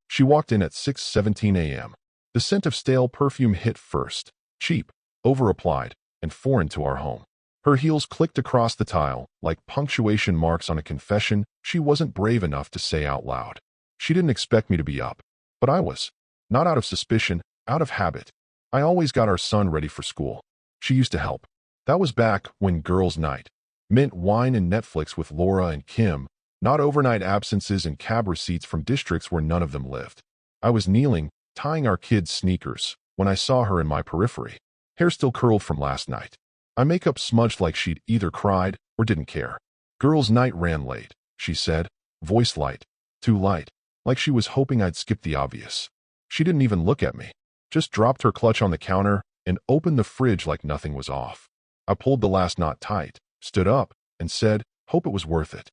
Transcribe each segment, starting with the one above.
She walked in at 6:17 a.m. The scent of stale perfume hit first, cheap, over-applied, and foreign to our home. Her heels clicked across the tile, like punctuation marks on a confession she wasn't brave enough to say out loud. She didn't expect me to be up, but I was. Not out of suspicion, out of habit. I always got our son ready for school. She used to help. That was back when girls' night meant wine and Netflix with Laura and Kim, not overnight absences and cab receipts from districts where none of them lived. I was kneeling, tying our kids' sneakers, when I saw her in my periphery. Hair still curled from last night. My makeup smudged like she'd either cried or didn't care. Girls' night ran late, she said, voice light, too light, like she was hoping I'd skip the obvious. She didn't even look at me, just dropped her clutch on the counter and opened the fridge like nothing was off. I pulled the last knot tight, stood up, and said, "Hope it was worth it."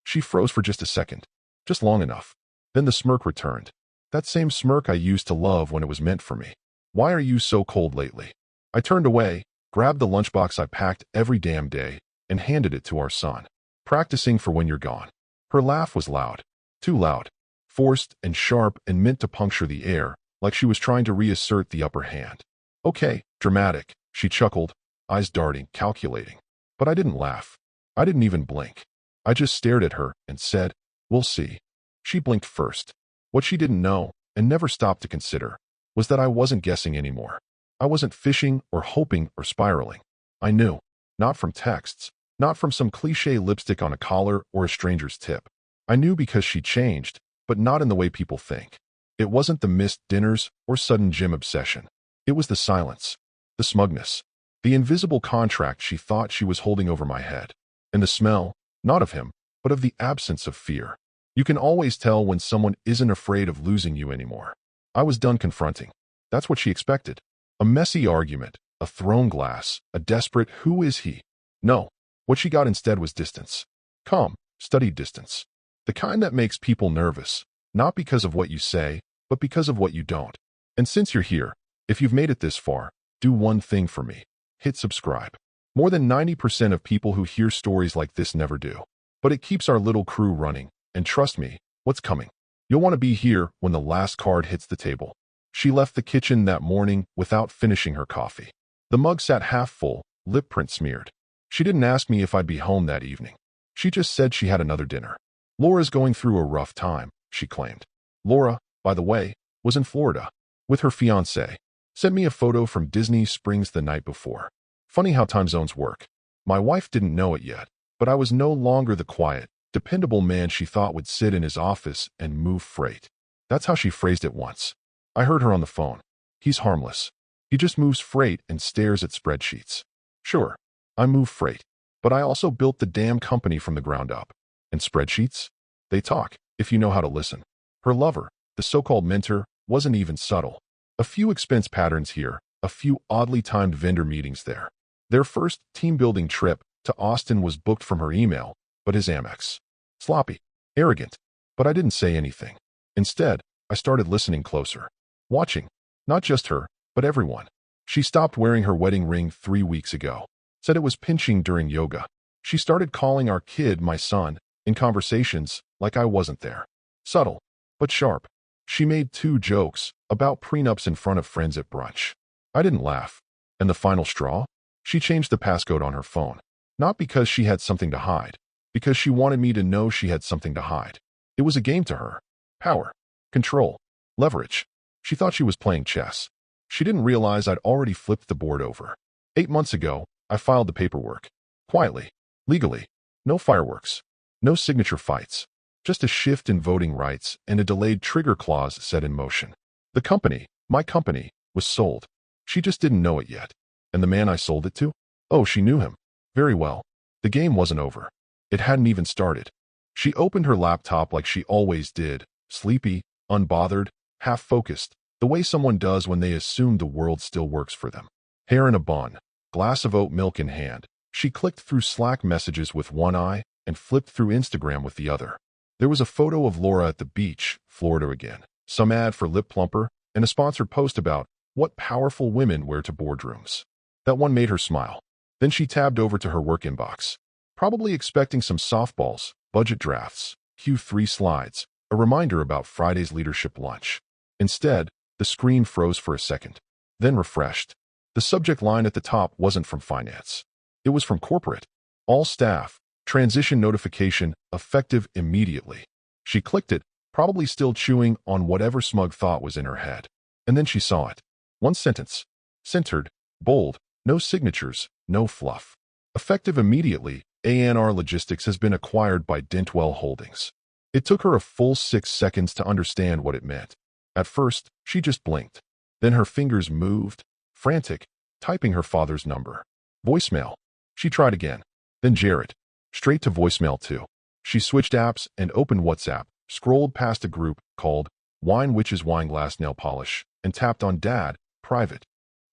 She froze for just a second, just long enough. Then the smirk returned. That same smirk I used to love when it was meant for me. "Why are you so cold lately?" I turned away, grabbed the lunchbox I packed every damn day, and handed it to our son. "Practicing for when you're gone." Her laugh was loud, too loud, forced and sharp and meant to puncture the air, like she was trying to reassert the upper hand. "Okay, dramatic," she chuckled, eyes darting, calculating. But I didn't laugh. I didn't even blink. I just stared at her and said, "We'll see." She blinked first. What she didn't know, and never stopped to consider, was that I wasn't guessing anymore. I wasn't fishing or hoping or spiraling. I knew. Not from texts, not from some cliché lipstick on a collar or a stranger's tip. I knew because she changed, but not in the way people think. It wasn't the missed dinners or sudden gym obsession. It was the silence, the smugness, the invisible contract she thought she was holding over my head, and the smell, not of him, but of the absence of fear. You can always tell when someone isn't afraid of losing you anymore. I was done confronting. That's what she expected. A messy argument, a thrown glass, a desperate "who is he?" No, what she got instead was distance. Calm, studied distance. The kind that makes people nervous, not because of what you say, but because of what you don't. And since you're here, if you've made it this far, do one thing for me. Hit subscribe. More than 90% of people who hear stories like this never do. But it keeps our little crew running, and trust me, what's coming? You'll want to be here when the last card hits the table. She left the kitchen that morning without finishing her coffee. The mug sat half full, lip print smeared. She didn't ask me if I'd be home that evening. She just said she had another dinner. Laura's going through a rough time, she claimed. Laura, by the way, was in Florida with her fiancé. Sent me a photo from Disney Springs the night before. Funny how time zones work. My wife didn't know it yet, but I was no longer the quiet, dependable man she thought would sit in his office and move freight. That's how she phrased it once. I heard her on the phone. He's harmless. He just moves freight and stares at spreadsheets. Sure, I move freight, but I also built the damn company from the ground up. And spreadsheets? They talk, if you know how to listen. Her lover, the so-called mentor, wasn't even subtle. A few expense patterns here, a few oddly timed vendor meetings there. Their first team-building trip to Austin was booked from her email, but his Amex. Sloppy, arrogant, but I didn't say anything. Instead, I started listening closer. Watching, not just her, but everyone. She stopped wearing her wedding ring 3 weeks ago. Said it was pinching during yoga. She started calling our kid my son, in conversations, like I wasn't there. Subtle, but sharp. She made 2 jokes about prenups in front of friends at brunch. I didn't laugh. And the final straw? She changed the passcode on her phone. Not because she had something to hide, because she wanted me to know she had something to hide. It was a game to her. Power, control, leverage. She thought she was playing chess. She didn't realize I'd already flipped the board over. 8 months ago, I filed the paperwork. Quietly, legally. No fireworks. No signature fights. Just a shift in voting rights and a delayed trigger clause set in motion. The company, my company, was sold. She just didn't know it yet. And the man I sold it to? Oh, she knew him. Very well. The game wasn't over. It hadn't even started. She opened her laptop like she always did, sleepy, unbothered, half-focused, the way someone does when they assume the world still works for them. Hair in a bun, glass of oat milk in hand. She clicked through Slack messages with one eye and flipped through Instagram with the other. There was a photo of Laura at the beach, Florida again, some ad for Lip Plumper, and a sponsored post about what powerful women wear to boardrooms. That one made her smile. Then she tabbed over to her work inbox, probably expecting some softballs, budget drafts, Q3 slides, a reminder about Friday's leadership lunch. Instead, the screen froze for a second, then refreshed. The subject line at the top wasn't from finance. It was from corporate. All staff. Transition notification, effective immediately. She clicked it, probably still chewing on whatever smug thought was in her head. And then she saw it. One sentence. Centered, bold, no signatures, no fluff. Effective immediately, ANR Logistics has been acquired by Dentwell Holdings. It took her a full 6 seconds to understand what it meant. At first, she just blinked. Then her fingers moved, frantic, typing her father's number. Voicemail. She tried again. Then Jared. Straight to voicemail too. She switched apps and opened WhatsApp, scrolled past a group called Wine Witches Wine Glass Nail Polish, and tapped on Dad, private.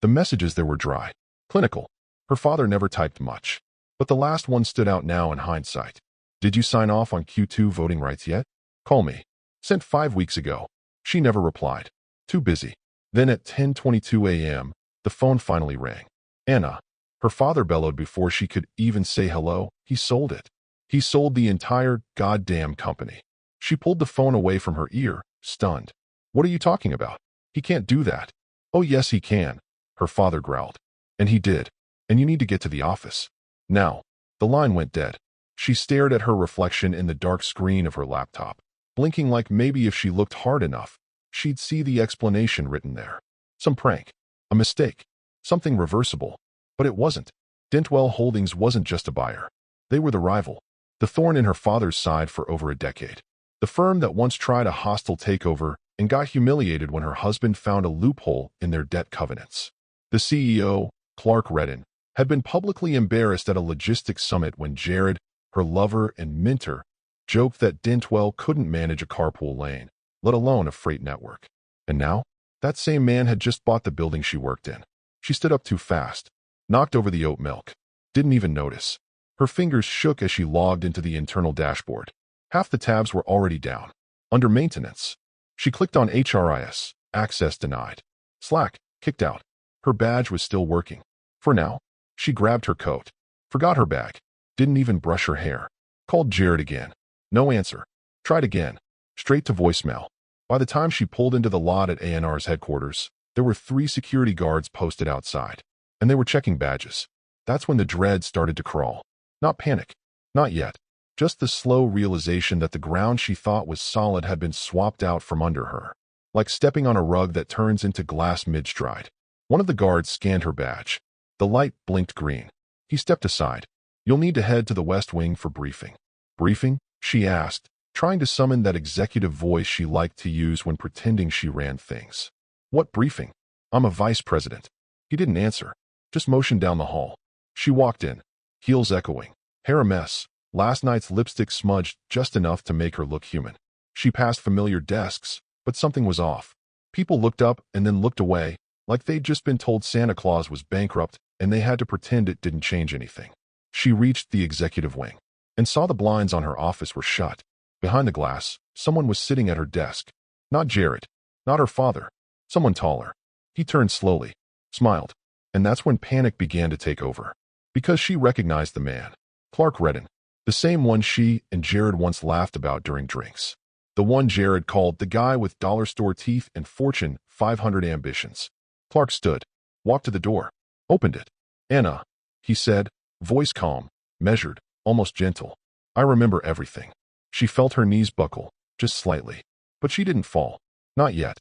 The messages there were dry, clinical. Her father never typed much. But the last one stood out now in hindsight. Did you sign off on Q2 voting rights yet? Call me. Sent 5 weeks ago. She never replied. Too busy. Then at 10:22 a.m., the phone finally rang. Anna. Her father bellowed before she could even say hello. He sold it. He sold the entire goddamn company. She pulled the phone away from her ear, stunned. What are you talking about? He can't do that. Oh yes, he can, her father growled. And he did. And you need to get to the office. Now. The line went dead. She stared at her reflection in the dark screen of her laptop, blinking like maybe if she looked hard enough, she'd see the explanation written there. Some prank. A mistake. Something reversible. But it wasn't. Dentwell Holdings wasn't just a buyer. They were the rival. The thorn in her father's side for over a decade. The firm that once tried a hostile takeover and got humiliated when her husband found a loophole in their debt covenants. The CEO, Clark Redden, had been publicly embarrassed at a logistics summit when Jared, her lover and mentor, joked that Dentwell couldn't manage a carpool lane, let alone a freight network. And now, that same man had just bought the building she worked in. She stood up too fast, knocked over the oat milk, didn't even notice. Her fingers shook as she logged into the internal dashboard. Half the tabs were already down. Under maintenance. She clicked on HRIS, access denied. Slack, kicked out. Her badge was still working. For now. She grabbed her coat. Forgot her bag. Didn't even brush her hair. Called Jared again. No answer. Tried again. Straight to voicemail. By the time she pulled into the lot at ANR's headquarters, there were 3 security guards posted outside. And they were checking badges. That's when the dread started to crawl. Not panic. Not yet. Just the slow realization that the ground she thought was solid had been swapped out from under her. Like stepping on a rug that turns into glass mid-stride. One of the guards scanned her badge. The light blinked green. He stepped aside. You'll need to head to the West Wing for briefing. Briefing? She asked, trying to summon that executive voice she liked to use when pretending she ran things. What briefing? I'm a vice president. He didn't answer. Just motioned down the hall. She walked in, heels echoing, hair a mess, last night's lipstick smudged just enough to make her look human. She passed familiar desks, but something was off. People looked up and then looked away, like they'd just been told Santa Claus was bankrupt and they had to pretend it didn't change anything. She reached the executive wing and saw the blinds on her office were shut. Behind the glass, someone was sitting at her desk. Not Jared, not her father, someone taller. He turned slowly, smiled, and that's when panic began to take over. Because she recognized the man, Clark Redden, the same one she and Jared once laughed about during drinks. The one Jared called the guy with dollar store teeth and Fortune 500 ambitions. Clark stood, walked to the door, opened it. Anna, he said, voice calm, measured, almost gentle. I remember everything. She felt her knees buckle, just slightly. But she didn't fall. Not yet.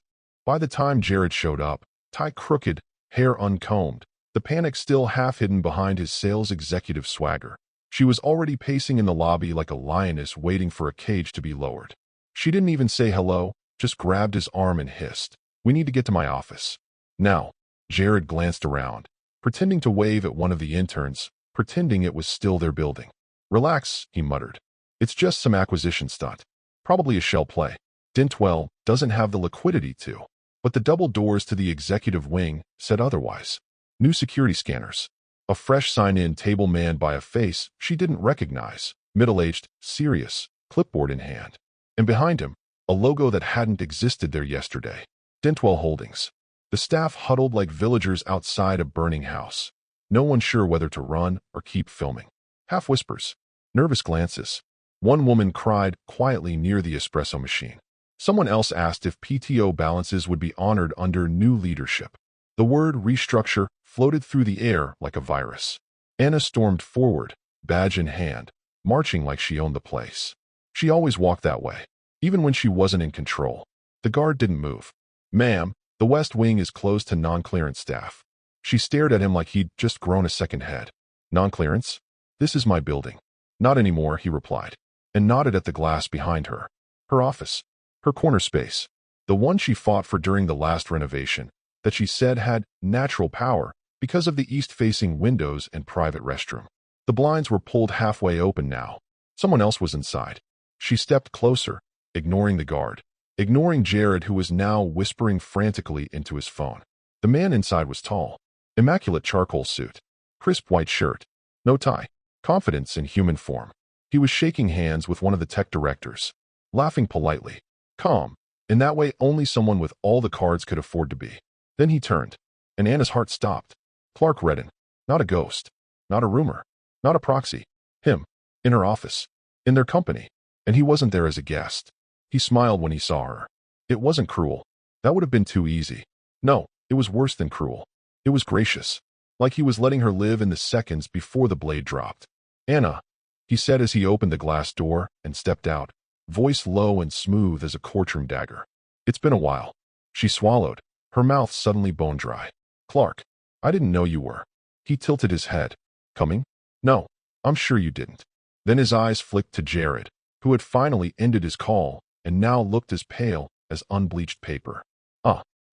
By the time Jared showed up, tie crooked, hair uncombed, the panic still half hidden behind his sales executive swagger, she was already pacing in the lobby like a lioness waiting for a cage to be lowered. She didn't even say hello, just grabbed his arm and hissed, "We need to get to my office." Now, Jared glanced around, pretending to wave at one of the interns, pretending it was still their building. "Relax," he muttered. "It's just some acquisition stunt. Probably a shell play. Dentwell doesn't have the liquidity to." But the double doors to the executive wing said otherwise. New security scanners. A fresh sign-in table manned by a face she didn't recognize, middle-aged, serious, clipboard in hand. And behind him, a logo that hadn't existed there yesterday. Dentwell Holdings. The staff huddled like villagers outside a burning house. No one sure whether to run or keep filming. Half whispers. Nervous glances. One woman cried quietly near the espresso machine. Someone else asked if PTO balances would be honored under new leadership. The word restructure floated through the air like a virus. Anna stormed forward, badge in hand, marching like she owned the place. She always walked that way, even when she wasn't in control. The guard didn't move. "Ma'am, the West Wing is closed to non-clearance staff." She stared at him like he'd just grown a second head. "Non-clearance? This is my building." "Not anymore," he replied, and nodded at the glass behind her. Her office. Her corner space. The one she fought for during the last renovation, that she said had natural power because of the east-facing windows and private restroom. The blinds were pulled halfway open now. Someone else was inside. She stepped closer, ignoring the guard, ignoring Jared, who was now whispering frantically into his phone. The man inside was tall. Immaculate charcoal suit. Crisp white shirt. No tie. Confidence in human form. He was shaking hands with one of the tech directors, laughing politely. Calm. In that way only someone with all the cards could afford to be. Then he turned, and Anna's heart stopped. Clark Redden. Not a ghost. Not a rumor. Not a proxy. Him. In her office. In their company. And he wasn't there as a guest. He smiled when he saw her. It wasn't cruel. That would have been too easy. No, it was worse than cruel. It was gracious. Like he was letting her live in the seconds before the blade dropped. "Anna," he said as he opened the glass door and stepped out, voice low and smooth as a courtroom dagger. "It's been a while." She swallowed, her mouth suddenly bone dry. "Clark, I didn't know you were." He tilted his head. "Coming?" "No, I'm sure you didn't." Then his eyes flicked to Jared, who had finally ended his call and now looked as pale as unbleached paper.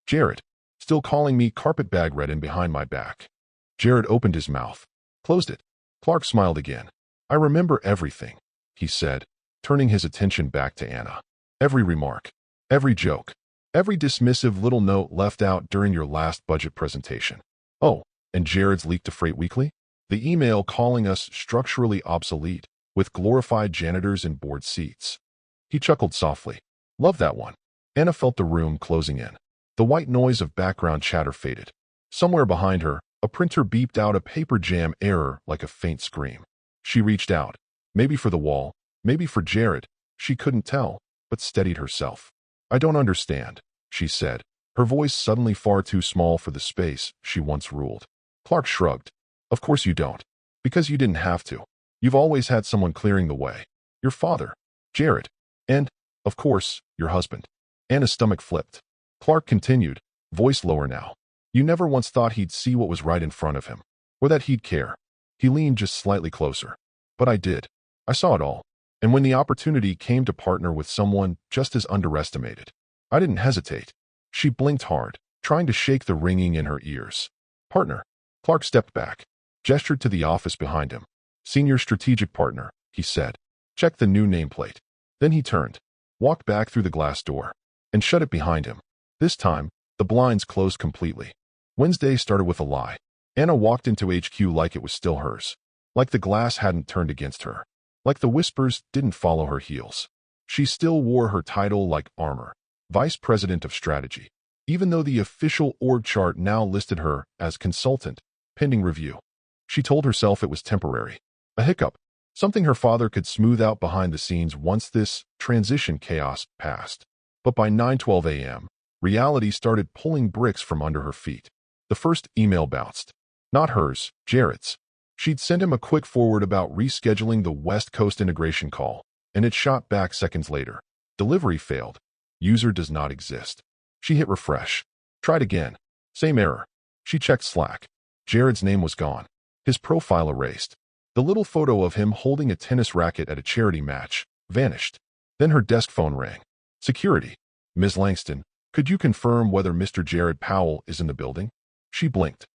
Jared. Still calling me carpetbag Redden behind my back." Jared opened his mouth, closed it. Clark smiled again. "I remember everything," he said, turning his attention back to Anna. "Every remark, every joke, every dismissive little note left out during your last budget presentation." "Oh, and Jared's leaked to Freight Weekly? The email calling us structurally obsolete, with glorified janitors in board seats." He chuckled softly. "Love that one." Anna felt the room closing in. The white noise of background chatter faded. Somewhere behind her, a printer beeped out a paper jam error like a faint scream. She reached out, maybe for the wall, maybe for Jared. She couldn't tell, but steadied herself. "I don't understand," she said, her voice suddenly far too small for the space she once ruled. Clark shrugged. "Of course you don't. Because you didn't have to. You've always had someone clearing the way. Your father, Jared, and, of course, your husband." Anna's stomach flipped. Clark continued, voice lower now. "You never once thought he'd see what was right in front of him, or that he'd care." He leaned just slightly closer. "But I did. I saw it all. And when the opportunity came to partner with someone just as underestimated, I didn't hesitate." She blinked hard, trying to shake the ringing in her ears. "Partner." Clark stepped back, gestured to the office behind him. "Senior strategic partner," he said. "Check the new nameplate." Then he turned, walked back through the glass door, and shut it behind him. This time, the blinds closed completely. Wednesday started with a lie. Anna walked into HQ like it was still hers. Like the glass hadn't turned against her. Like the whispers didn't follow her heels. She still wore her title like armor. Vice President of Strategy. Even though the official org chart now listed her as consultant, pending review. She told herself it was temporary. A hiccup. Something her father could smooth out behind the scenes once this transition chaos passed. But by 9:12 a.m., reality started pulling bricks from under her feet. The first email bounced. Not hers, Jared's. She'd sent him a quick forward about rescheduling the West Coast integration call, and it shot back seconds later. Delivery failed. User does not exist. She hit refresh. Tried again. Same error. She checked Slack. Jared's name was gone. His profile erased. The little photo of him holding a tennis racket at a charity match vanished. Then her desk phone rang. Security. "Ms. Langston, could you confirm whether Mr. Jared Powell is in the building?" She blinked.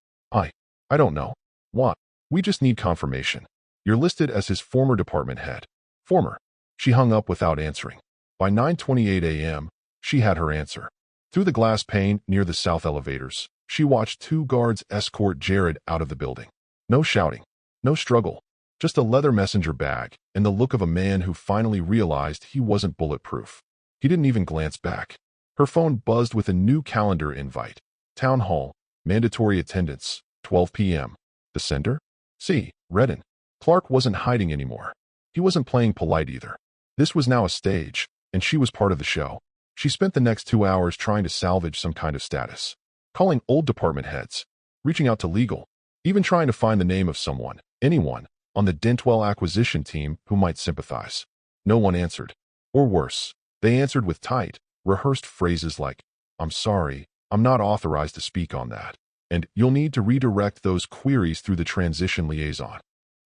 I don't know. What? We just need confirmation. You're listed as his former department head." "Former." She hung up without answering. By 9:28 a.m., she had her answer. Through the glass pane near the south elevators, she watched two guards escort Jared out of the building. No shouting. No struggle. Just a leather messenger bag and the look of a man who finally realized he wasn't bulletproof. He didn't even glance back. Her phone buzzed with a new calendar invite. Town Hall. Mandatory attendance. 12 p.m. The sender? C. Redden. Clark wasn't hiding anymore. He wasn't playing polite either. This was now a stage, and she was part of the show. She spent the next 2 hours trying to salvage some kind of status, calling old department heads, reaching out to legal, even trying to find the name of someone, anyone, on the Dentwell acquisition team who might sympathize. No one answered. Or worse, they answered with tight, rehearsed phrases like, "I'm sorry, I'm not authorized to speak on that," and "you'll need to redirect those queries through the transition liaison."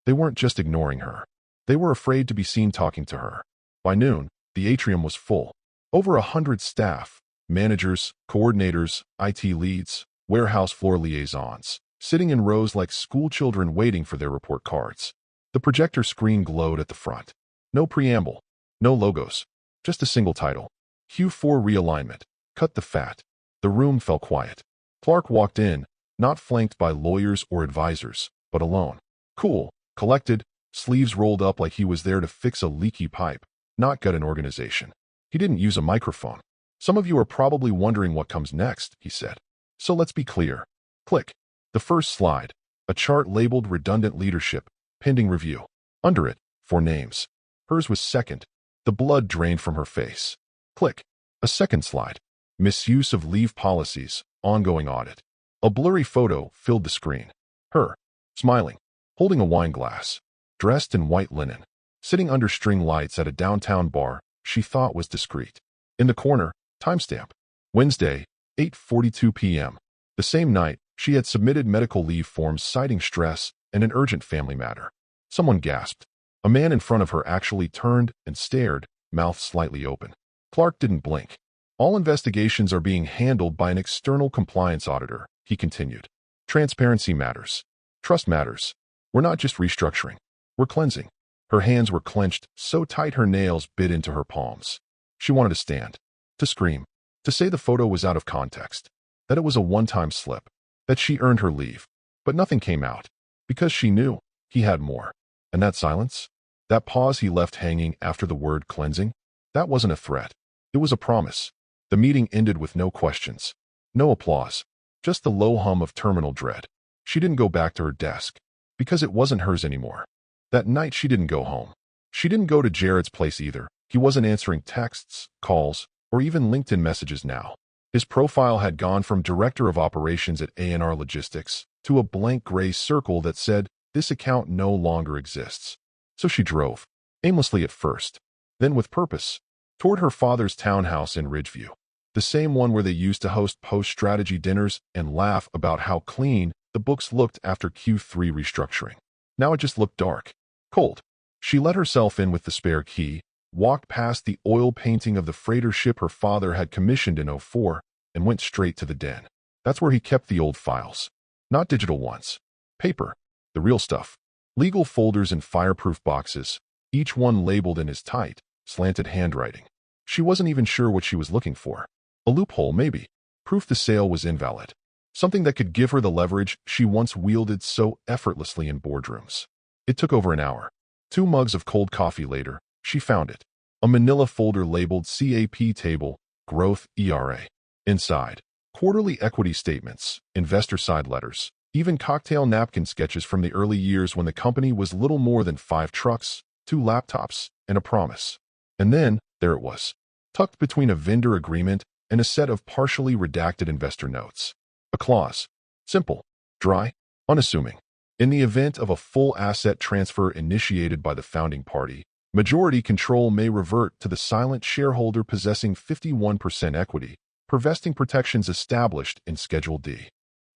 They weren't just ignoring her. They were afraid to be seen talking to her. By noon, the atrium was full. Over 100 staff, managers, coordinators, IT leads, warehouse floor liaisons, sitting in rows like schoolchildren waiting for their report cards. The projector screen glowed at the front. No preamble, no logos, just a single title. Q4 realignment. Cut the fat. The room fell quiet. Clark walked in, not flanked by lawyers or advisors, but alone. Cool, collected, sleeves rolled up like he was there to fix a leaky pipe, not gut an organization. He didn't use a microphone. "Some of you are probably wondering what comes next," he said. "So let's be clear." Click. The first slide, a chart labeled redundant leadership, pending review. Under it, 4 names. Hers was second. The blood drained from her face. Click. A second slide. Misuse of leave policies, ongoing audit. A blurry photo filled the screen. Her, smiling, holding a wine glass, dressed in white linen, sitting under string lights at a downtown bar she thought was discreet. In the corner, timestamp. Wednesday, 8:42 p.m. The same night, she had submitted medical leave forms citing stress and an urgent family matter. Someone gasped. A man in front of her actually turned and stared, mouth slightly open. Clark didn't blink. "All investigations are being handled by an external compliance auditor," he continued. "Transparency matters. Trust matters. We're not just restructuring. We're cleansing." Her hands were clenched so tight her nails bit into her palms. She wanted to stand, to scream, to say the photo was out of context, that it was a one-time slip, that she earned her leave. But nothing came out, because she knew he had more. And that silence, that pause he left hanging after the word cleansing, that wasn't a threat. It was a promise. The meeting ended with no questions, no applause, just the low hum of terminal dread. She didn't go back to her desk, because it wasn't hers anymore. That night she didn't go home. She didn't go to Jared's place either. He wasn't answering texts, calls, or even LinkedIn messages now. His profile had gone from Director of Operations at A&R Logistics to a blank gray circle that said, "This account no longer exists." So she drove, aimlessly at first, then with purpose, toward her father's townhouse in Ridgeview, the same one where they used to host post-strategy dinners and laugh about how clean the books looked after Q3 restructuring. Now it just looked dark, cold. She let herself in with the spare key, walked past the oil painting of the freighter ship her father had commissioned in '04, and went straight to the den. That's where he kept the old files. Not digital ones. Paper. The real stuff. Legal folders in fireproof boxes, each one labeled in his tight, slanted handwriting. She wasn't even sure what she was looking for. A loophole, maybe. Proof the sale was invalid. Something that could give her the leverage she once wielded so effortlessly in boardrooms. It took over an hour. 2 mugs of cold coffee later, she found it. A manila folder labeled CAP Table, Growth ERA. Inside, quarterly equity statements, investor side letters, even cocktail napkin sketches from the early years when the company was little more than 5 trucks, 2 laptops, and a promise. And then, there it was, tucked between a vendor agreement and a set of partially redacted investor notes. A clause. Simple, dry, unassuming. In the event of a full asset transfer initiated by the founding party, majority control may revert to the silent shareholder possessing 51% equity, per vesting protections established in Schedule D.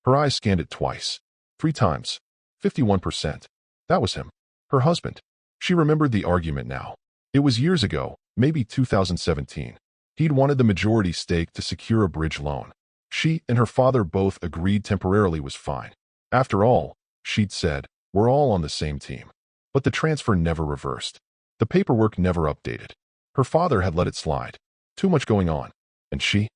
Her eyes scanned it twice, 3 times. 51%. That was him. Her husband. She remembered the argument now. It was years ago, maybe 2017. He'd wanted the majority stake to secure a bridge loan. She and her father both agreed temporarily was fine. After all, she'd said, we're all on the same team. But the transfer never reversed. The paperwork never updated. Her father had let it slide. Too much going on. And she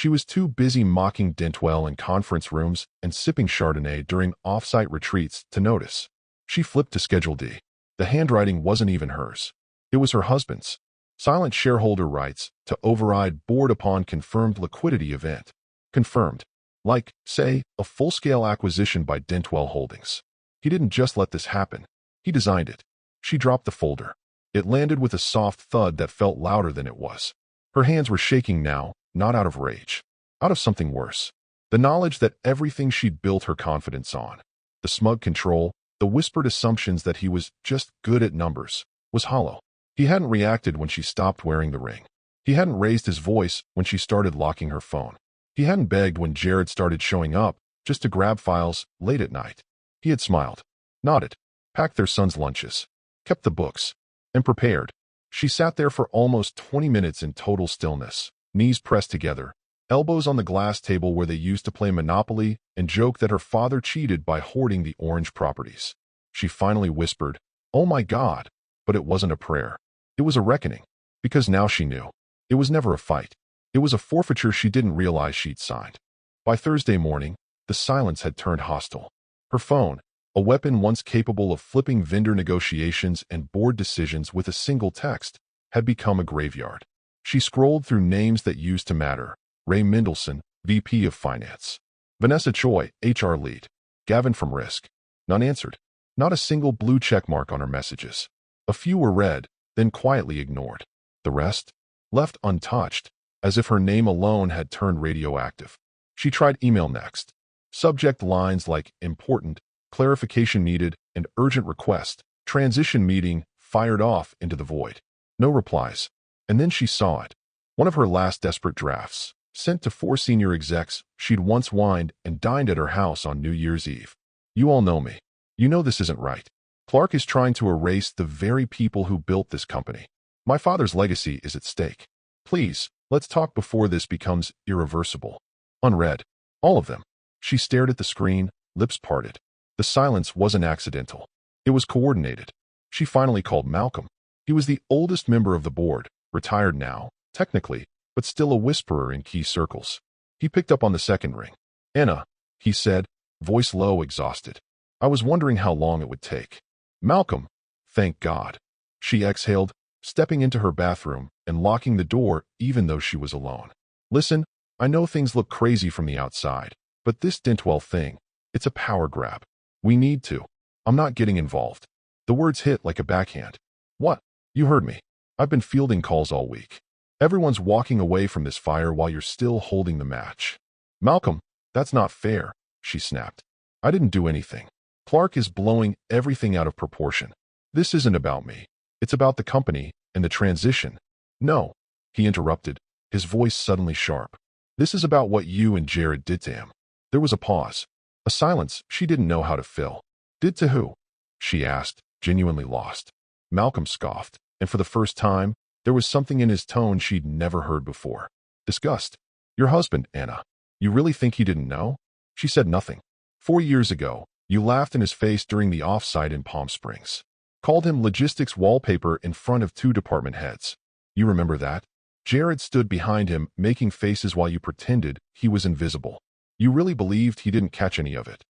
was too busy mocking Dentwell in conference rooms and sipping Chardonnay during off-site retreats to notice. She flipped to Schedule D. The handwriting wasn't even hers. It was her husband's. Silent shareholder rights to override board upon confirmed liquidity event. Confirmed. Like, say, a full-scale acquisition by Dentwell Holdings. He didn't just let this happen. He designed it. She dropped the folder. It landed with a soft thud that felt louder than it was. Her hands were shaking now, not out of rage, out of something worse. The knowledge that everything she'd built her confidence on, the smug control, the whispered assumptions that he was just good at numbers, was hollow. He hadn't reacted when she stopped wearing the ring. He hadn't raised his voice when she started locking her phone. He hadn't begged when Jared started showing up just to grab files late at night. He had smiled, nodded, packed their son's lunches, kept the books, and prepared. She sat there for almost 20 minutes in total stillness, knees pressed together, elbows on the glass table where they used to play Monopoly and joke that her father cheated by hoarding the orange properties. She finally whispered, "Oh my God," but it wasn't a prayer. It was a reckoning, because now she knew. It was never a fight. It was a forfeiture she didn't realize she'd signed. By Thursday morning, the silence had turned hostile. Her phone, a weapon once capable of flipping vendor negotiations and board decisions with a single text, had become a graveyard. She scrolled through names that used to matter. Ray Mendelson, VP of Finance. Vanessa Choi, HR lead. Gavin from Risk. None answered. Not a single blue checkmark on her messages. A few were read, then quietly ignored. The rest? Left untouched, as if her name alone had turned radioactive. She tried email next. Subject lines like important, clarification needed, and urgent request, transition meeting, fired off into the void. No replies. And then she saw it. One of her last desperate drafts, sent to 4 senior execs she'd once wined and dined at her house on New Year's Eve. "You all know me. You know this isn't right. Clark is trying to erase the very people who built this company. My father's legacy is at stake. Please, let's talk before this becomes irreversible." Unread. All of them. She stared at the screen, lips parted. The silence wasn't accidental. It was coordinated. She finally called Malcolm. He was the oldest member of the board, retired now, technically, but still a whisperer in key circles. He picked up on the second ring. "Anna," he said, voice low, exhausted. "I was wondering how long it would take." "Malcolm, thank God." She exhaled, stepping into her bathroom and locking the door even though she was alone. "Listen, I know things look crazy from the outside, but this Dintwell thing, it's a power grab. We need to. I'm not getting involved." The words hit like a backhand. "What? You heard me. I've been fielding calls all week. Everyone's walking away from this fire while you're still holding the match." "Malcolm, that's not fair," she snapped. "I didn't do anything. Clark is blowing everything out of proportion. This isn't about me. It's about the company and the transition." "No," he interrupted, his voice suddenly sharp. "This is about what you and Jared did to him." There was a pause, a silence she didn't know how to fill. "Did to who?" she asked, genuinely lost. Malcolm scoffed, and for the first time, there was something in his tone she'd never heard before. "Disgust. Your husband, Anna. You really think he didn't know?" She said nothing. 4 years ago, you laughed in his face during the offsite in Palm Springs. Called him logistics wallpaper in front of 2 department heads. You remember that? Jared stood behind him, making faces while you pretended he was invisible. You really believed he didn't catch any of it.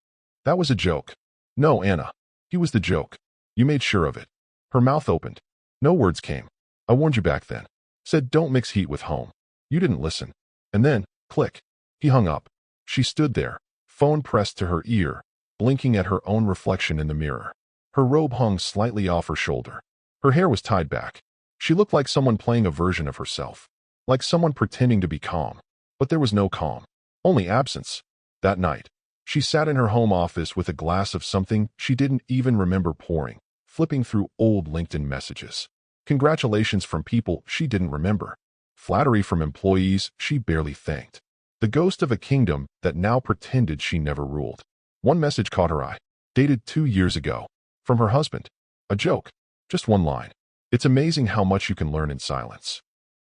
That was a joke. No, Anna. He was the joke. You made sure of it. Her mouth opened. No words came. "I warned you back then. Said don't mix heat with home. You didn't listen." And then, click. He hung up. She stood there, phone pressed to her ear, blinking at her own reflection in the mirror. Her robe hung slightly off her shoulder. Her hair was tied back. She looked like someone playing a version of herself. Like someone pretending to be calm. But there was no calm. Only absence. That night, she sat in her home office with a glass of something she didn't even remember pouring, flipping through old LinkedIn messages. Congratulations from people she didn't remember. Flattery from employees she barely thanked. The ghost of a kingdom that now pretended she never ruled. One message caught her eye. Dated 2 years ago. From her husband. A joke. Just one line. "It's amazing how much you can learn in silence."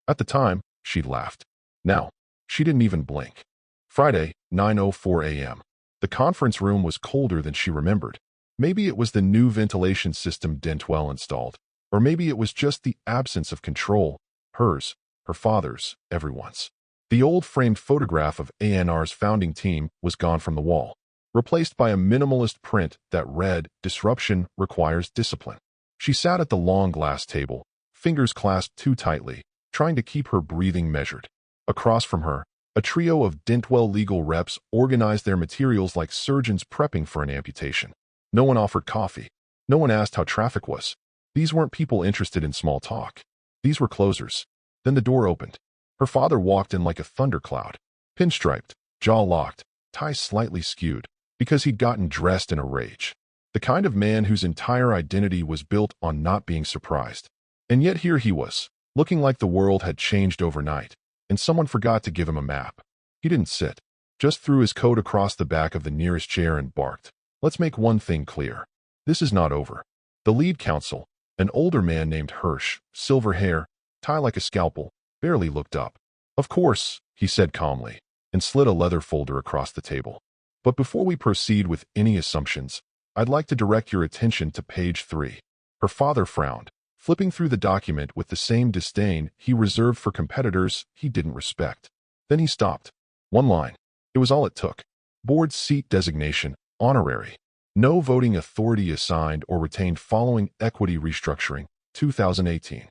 At the time, she'd laughed. Now, she didn't even blink. Friday, 9:04 a.m. The conference room was colder than she remembered. Maybe it was the new ventilation system Dintwell installed. Or maybe it was just the absence of control. Hers, her father's, everyone's. The old framed photograph of ANR's founding team was gone from the wall, replaced by a minimalist print that read, "Disruption requires discipline." She sat at the long glass table, fingers clasped too tightly, trying to keep her breathing measured. Across from her, a trio of Dintwell legal reps organized their materials like surgeons prepping for an amputation. No one offered coffee. No one asked how traffic was. These weren't people interested in small talk. These were closers. Then the door opened. Her father walked in like a thundercloud, pinstriped, jaw locked, tie slightly skewed, because he'd gotten dressed in a rage. The kind of man whose entire identity was built on not being surprised. And yet here he was, looking like the world had changed overnight, and someone forgot to give him a map. He didn't sit, just threw his coat across the back of the nearest chair and barked. Let's make one thing clear. This is not over. The lead counsel, an older man named Hirsch, silver hair, tie like a scalpel, barely looked up. Of course, he said calmly, and slid a leather folder across the table. But before we proceed with any assumptions, I'd like to direct your attention to page 3. Her father frowned, flipping through the document with the same disdain he reserved for competitors he didn't respect. Then he stopped. One line. It was all it took. Board seat designation, honorary. No voting authority assigned or retained following equity restructuring, 2018.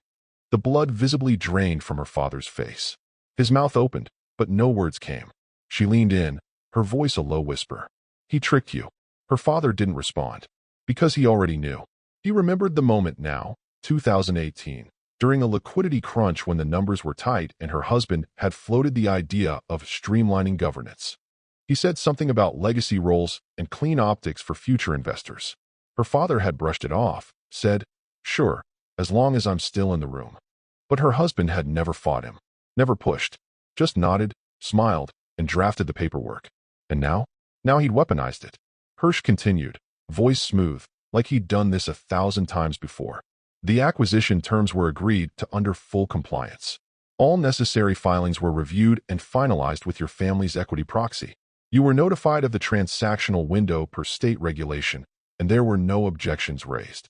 The blood visibly drained from her father's face. His mouth opened, but no words came. She leaned in, her voice a low whisper. He tricked you. Her father didn't respond. Because he already knew. He remembered the moment now, 2018, during a liquidity crunch when the numbers were tight and her husband had floated the idea of streamlining governance. He said something about legacy roles and clean optics for future investors. Her father had brushed it off, said, sure, as long as I'm still in the room. But her husband had never fought him, never pushed, just nodded, smiled, and drafted the paperwork. And now? Now he'd weaponized it. Hirsch continued, voice smooth, like he'd done this 1,000 times before. The acquisition terms were agreed to under full compliance. All necessary filings were reviewed and finalized with your family's equity proxy. You were notified of the transactional window per state regulation, and there were no objections raised.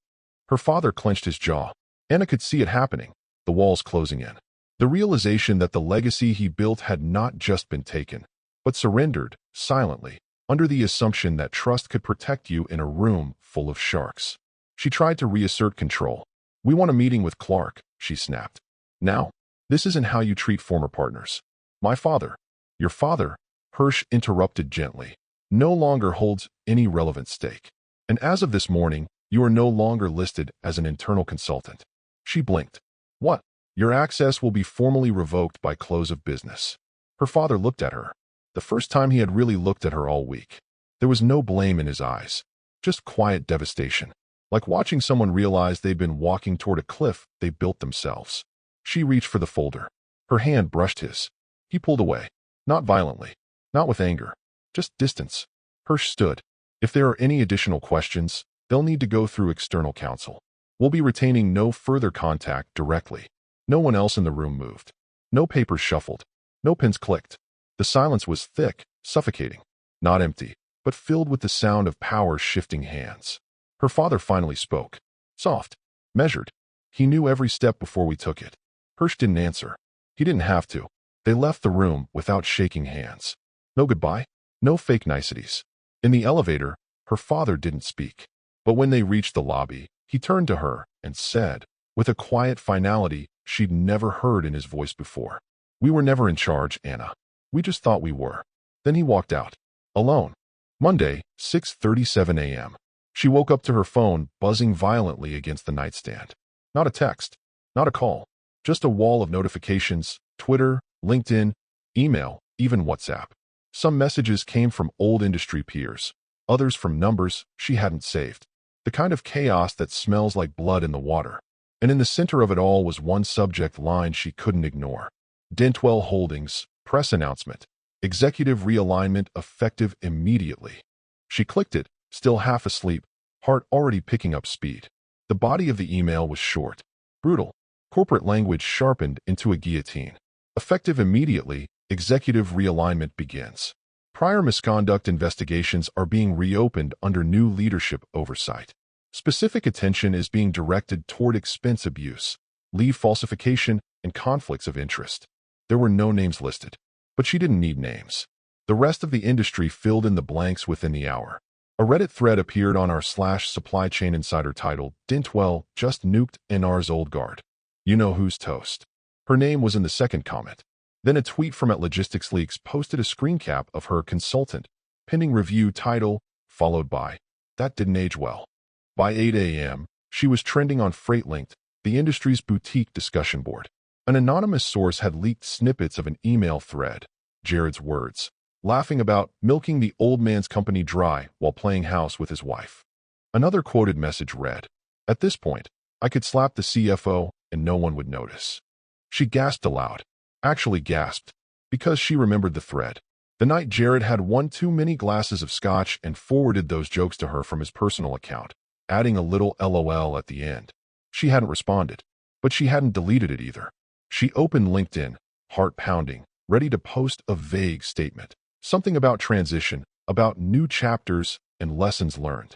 Her father clenched his jaw. Anna could see it happening, the walls closing in. The realization that the legacy he built had not just been taken, but surrendered, silently, under the assumption that trust could protect you in a room full of sharks. She tried to reassert control. We want a meeting with Clark, she snapped. Now, this isn't how you treat former partners. My father, your father, Hirsch interrupted gently, no longer holds any relevant stake. And as of this morning, you are no longer listed as an internal consultant. She blinked. What? Your access will be formally revoked by close of business. Her father looked at her. The first time he had really looked at her all week. There was no blame in his eyes, just quiet devastation, like watching someone realize they'd been walking toward a cliff they built themselves. She reached for the folder. Her hand brushed his. He pulled away, not violently, not with anger, just distance. Hirsch stood. If there are any additional questions, they'll need to go through external counsel. We'll be retaining no further contact directly. No one else in the room moved. No papers shuffled. No pens clicked. The silence was thick, suffocating, not empty, but filled with the sound of power shifting hands. Her father finally spoke. Soft, measured. He knew every step before we took it. Hirsch didn't answer. He didn't have to. They left the room without shaking hands. No goodbye, no fake niceties. In the elevator, her father didn't speak. But when they reached the lobby, he turned to her and said, with a quiet finality she'd never heard in his voice before, we were never in charge, Anna. We just thought we were. Then he walked out. Alone. Monday, 6:37 a.m. She woke up to her phone buzzing violently against the nightstand. Not a text. Not a call. Just a wall of notifications, Twitter, LinkedIn, email, even WhatsApp. Some messages came from old industry peers, others from numbers she hadn't saved. The kind of chaos that smells like blood in the water. And in the center of it all was one subject line she couldn't ignore. Dentwell Holdings, press announcement. Executive realignment effective immediately. She clicked it, still half asleep, heart already picking up speed. The body of the email was short, brutal, corporate language sharpened into a guillotine. Effective immediately, executive realignment begins. Prior misconduct investigations are being reopened under new leadership oversight. Specific attention is being directed toward expense abuse, leave falsification, and conflicts of interest. There were no names listed, but she didn't need names. The rest of the industry filled in the blanks within the hour. A Reddit thread appeared on r/supply chain insider titled, Dentwell just nuked NR's old guard. You know who's toast. Her name was in the second comment. Then a tweet from @Logistics Leaks posted a screen cap of her consultant, pending review title, followed by, that didn't age well. By 8 a.m., she was trending on FreightLinked, the industry's boutique discussion board. An anonymous source had leaked snippets of an email thread, Jared's words, laughing about milking the old man's company dry while playing house with his wife. Another quoted message read, "At this point, I could slap the CFO and no one would notice." She gasped aloud, actually gasped, because she remembered the thread. The night Jared had won too many glasses of scotch and forwarded those jokes to her from his personal account, adding a little LOL at the end. She hadn't responded, but she hadn't deleted it either. She opened LinkedIn, heart pounding, ready to post a vague statement. Something about transition, about new chapters and lessons learned.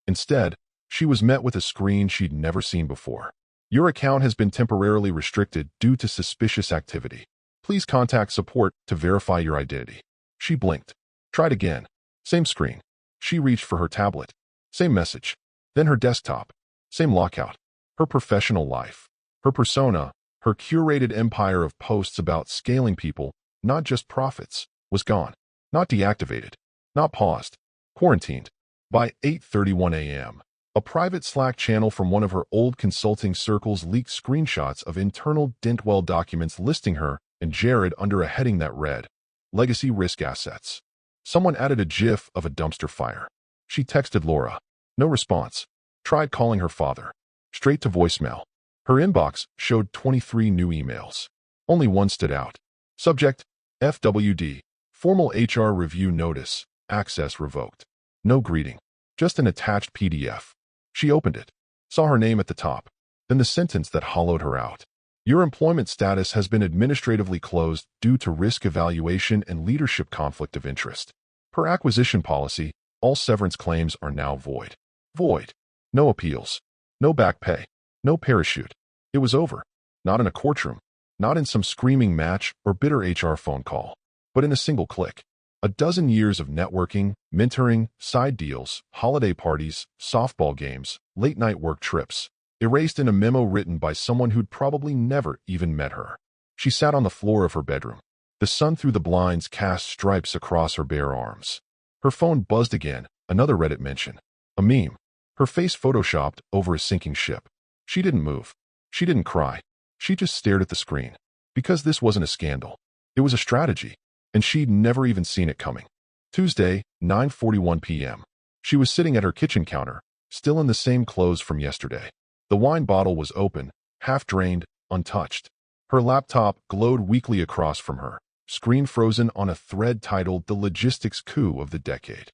Instead, she was met with a screen she'd never seen before. "Your account has been temporarily restricted due to suspicious activity. Please contact support to verify your identity." She blinked. Tried again. Same screen. She reached for her tablet. Same message. Then her desktop. Same lockout. Her professional life. Her persona, her curated empire of posts about scaling people, not just profits, was gone. Not deactivated. Not paused. Quarantined. By 8:31 a.m., a private Slack channel from one of her old consulting circles leaked screenshots of internal Dentwell documents listing her and Jared under a heading that read, "Legacy Risk Assets." Someone added a GIF of a dumpster fire. She texted Laura. No response. Tried calling her father. Straight to voicemail. Her inbox showed 23 new emails. Only one stood out. Subject, FWD, Formal HR Review Notice, Access Revoked. No greeting. Just an attached PDF. She opened it. Saw her name at the top. Then the sentence that hollowed her out. "Your employment status has been administratively closed due to risk evaluation and leadership conflict of interest. Per acquisition policy, all severance claims are now void." Void. No appeals. No back pay. No parachute. It was over. Not in a courtroom. Not in some screaming match or bitter HR phone call. But in a single click. A dozen years of networking, mentoring, side deals, holiday parties, softball games, late-night work trips, erased in a memo written by someone who'd probably never even met her. She sat on the floor of her bedroom. The sun through the blinds cast stripes across her bare arms. Her phone buzzed again, another Reddit mention. A meme. Her face photoshopped over a sinking ship. She didn't move. She didn't cry. She just stared at the screen. Because this wasn't a scandal. It was a strategy. And she'd never even seen it coming. Tuesday, 9:41 p.m. She was sitting at her kitchen counter, still in the same clothes from yesterday. The wine bottle was open, half drained, untouched. Her laptop glowed weakly across from her, screen frozen on a thread titled "The Logistics Coup of the Decade."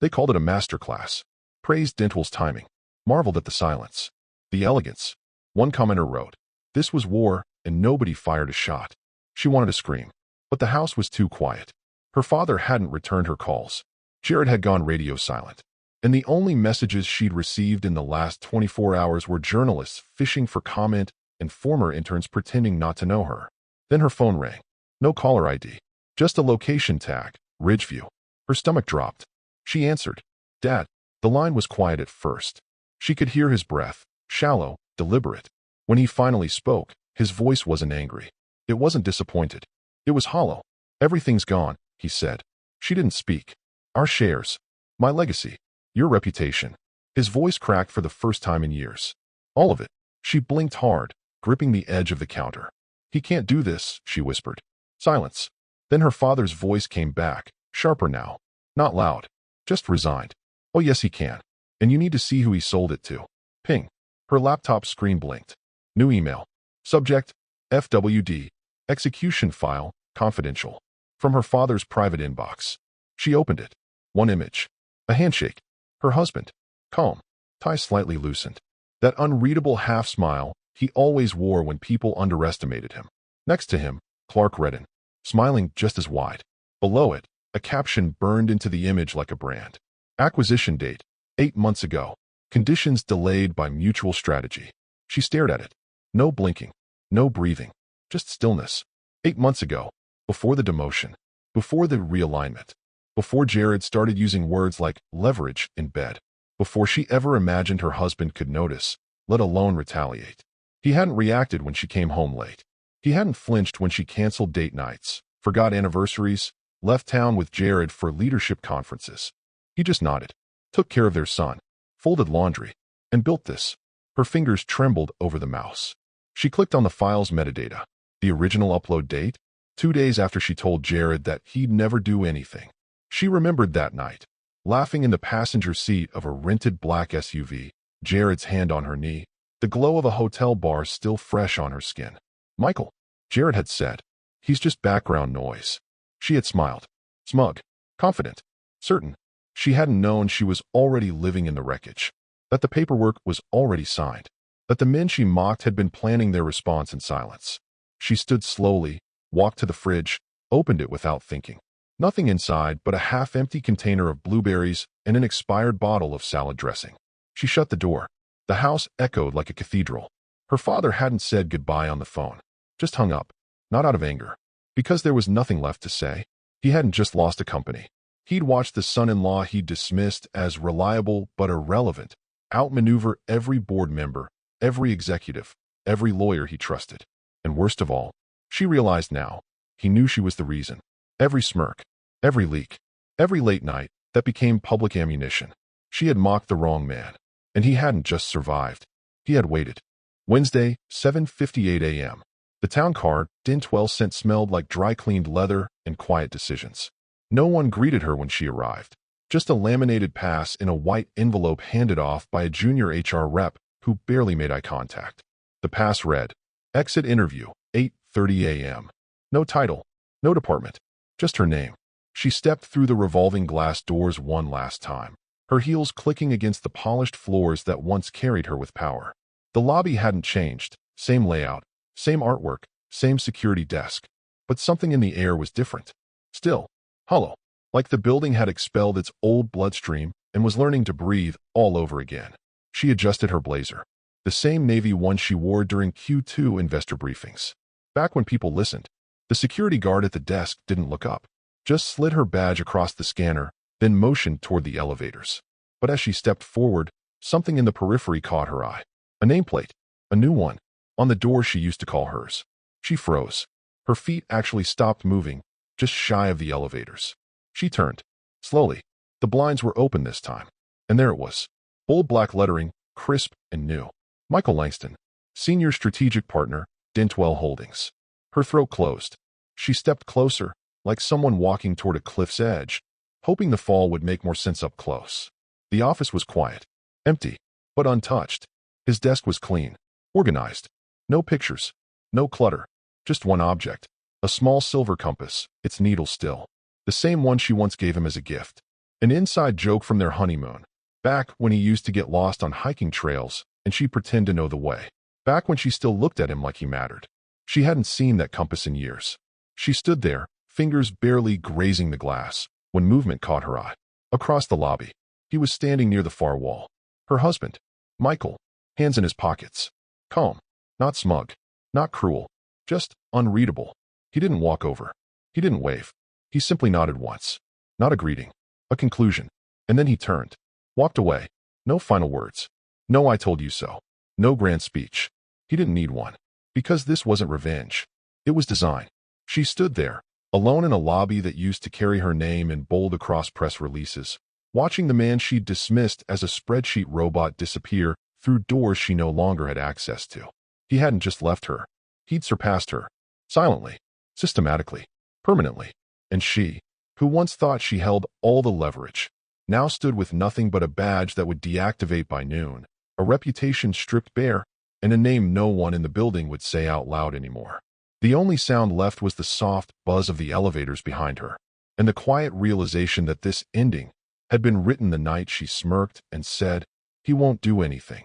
They called it a masterclass. Praised Dentwell's timing. Marveled at the silence. The elegance. One commenter wrote, "This was war, and nobody fired a shot." She wanted to scream. But the house was too quiet. Her father hadn't returned her calls. Jared had gone radio silent. And the only messages she'd received in the last 24 hours were journalists fishing for comment and former interns pretending not to know her. Then her phone rang. No caller ID. Just a location tag, Ridgeview. Her stomach dropped. She answered. "Dad." The line was quiet at first. She could hear his breath, shallow, deliberate. When he finally spoke, his voice wasn't angry. It wasn't disappointed. It was hollow. "Everything's gone," he said. She didn't speak. "Our shares. My legacy. Your reputation." His voice cracked for the first time in years. "All of it." She blinked hard, gripping the edge of the counter. "He can't do this," she whispered. Silence. Then her father's voice came back, sharper now. Not loud. Just resigned. "Oh yes he can. And you need to see who he sold it to." Ping. Her laptop screen blinked. New email. Subject, FWD. Execution file, confidential. From her father's private inbox. She opened it. One image. A handshake. Her husband. Calm. Tie slightly loosened. That unreadable half-smile he always wore when people underestimated him. Next to him, Clark Redden. Smiling just as wide. Below it, a caption burned into the image like a brand. Acquisition date, 8 months ago. Conditions delayed by mutual strategy. She stared at it. No blinking. No breathing. Just stillness. 8 months ago, before the demotion, before the realignment, before Jared started using words like leverage in bed, before she ever imagined her husband could notice, let alone retaliate. He hadn't reacted when she came home late. He hadn't flinched when she canceled date nights, forgot anniversaries, left town with Jared for leadership conferences. He just nodded, took care of their son, folded laundry, and built this. Her fingers trembled over the mouse. She clicked on the file's metadata. The original upload date? 2 days after she told Jared that he'd never do anything. She remembered that night, laughing in the passenger seat of a rented black SUV, Jared's hand on her knee, the glow of a hotel bar still fresh on her skin. Michael, Jared had said. He's just background noise. She had smiled. Smug, confident, certain. She hadn't known she was already living in the wreckage, that the paperwork was already signed, that the men she mocked had been planning their response in silence. She stood slowly, walked to the fridge, opened it without thinking. Nothing inside but a half-empty container of blueberries and an expired bottle of salad dressing. She shut the door. The house echoed like a cathedral. Her father hadn't said goodbye on the phone, just hung up, not out of anger, because there was nothing left to say. He hadn't just lost a company. He'd watched the son-in-law he dismissed as reliable but irrelevant outmaneuver every board member, every executive, every lawyer he trusted. And worst of all, she realized now, he knew she was the reason. Every smirk, every leak, every late night that became public ammunition. She had mocked the wrong man, and he hadn't just survived. He had waited. Wednesday, 7:58 a.m. The town car, Dintwell scent smelled like dry-cleaned leather and quiet decisions. No one greeted her when she arrived. Just a laminated pass in a white envelope handed off by a junior HR rep who barely made eye contact. The pass read, Exit interview, 8:30 a.m. No title, no department, just her name. She stepped through the revolving glass doors one last time, her heels clicking against the polished floors that once carried her with power. The lobby hadn't changed, same layout, same artwork, same security desk. But something in the air was different. Still, hollow, like the building had expelled its old bloodstream and was learning to breathe all over again. She adjusted her blazer, the same navy one she wore during Q2 investor briefings. Back when people listened, the security guard at the desk didn't look up, just slid her badge across the scanner, then motioned toward the elevators. But as she stepped forward, something in the periphery caught her eye. A nameplate, a new one, on the door she used to call hers. She froze. Her feet actually stopped moving, just shy of the elevators. She turned. Slowly. The blinds were open this time. And there it was. Bold black lettering, crisp and new. Michael Langston, Senior Strategic Partner, Dintwell Holdings. Her throat closed. She stepped closer, like someone walking toward a cliff's edge, hoping the fall would make more sense up close. The office was quiet, empty, but untouched. His desk was clean, organized. No pictures, no clutter, just one object. A small silver compass, its needle still. The same one she once gave him as a gift. An inside joke from their honeymoon. Back when he used to get lost on hiking trails and she'd pretend to know the way. Back when she still looked at him like he mattered. She hadn't seen that compass in years. She stood there, fingers barely grazing the glass, when movement caught her eye. Across the lobby, he was standing near the far wall. Her husband, Michael, hands in his pockets. Calm, not smug, not cruel, just unreadable. He didn't walk over. He didn't wave. He simply nodded once. Not a greeting, a conclusion. And then he turned, walked away. No final words. No I told you so. No grand speech. He didn't need one. Because this wasn't revenge. It was design. She stood there, alone in a lobby that used to carry her name in bold across press releases, watching the man she'd dismissed as a spreadsheet robot disappear through doors she no longer had access to. He hadn't just left her. He'd surpassed her. Silently. Systematically. Permanently. And she, who once thought she held all the leverage, now stood with nothing but a badge that would deactivate by noon, a reputation stripped bare, and a name no one in the building would say out loud anymore. The only sound left was the soft buzz of the elevators behind her, and the quiet realization that this ending had been written the night she smirked and said, "He won't do anything."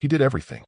He did everything.